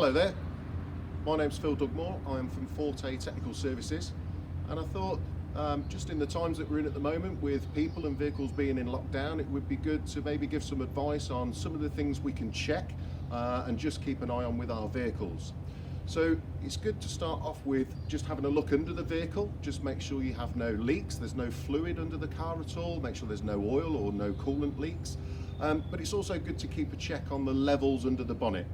Hello there, my name's Phil Dugmore. I am from Forté Technical Services, and I thought just in the times that we're in at the moment with people and vehicles being in lockdown, it would be good to maybe give some advice on some of the things we can check and just keep an eye on with our vehicles. So it's good to start off with just having a look under the vehicle, just make sure you have no leaks, there's no fluid under the car at all, make sure there's no oil or no coolant leaks. But it's also good to keep a check on the levels under the bonnet.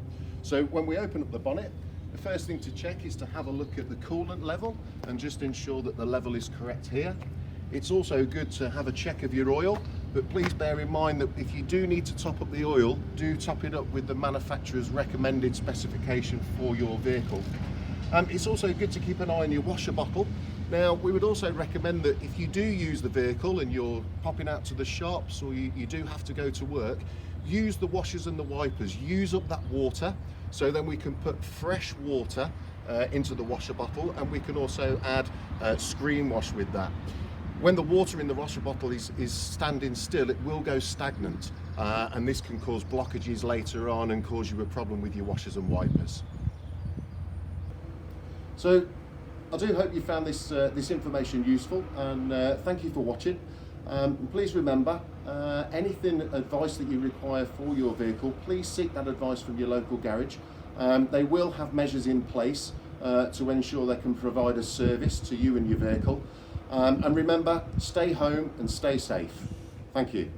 So when we open up the bonnet, the first thing to check is to have a look at the coolant level and just ensure that the level is correct here. It's also good to have a check of your oil, but please bear in mind that if you do need to top up the oil, do top it up with the manufacturer's recommended specification for your vehicle. It's also good to keep an eye on your washer bottle. Now, we would also recommend that if you do use the vehicle and you're popping out to the shops or you do have to go to work, use the washers and the wipers, use up that water, so then we can put fresh water into the washer bottle, and we can also add screen wash with that. When the water in the washer bottle is standing still, it will go stagnant, and this can cause blockages later on and cause you a problem with your washers and wipers. So I do hope you found this information useful, and thank you for watching. Please remember, anything advice that you require for your vehicle, please seek that advice from your local garage. They will have measures in place to ensure they can provide a service to you and your vehicle. And remember, stay home and stay safe. Thank you.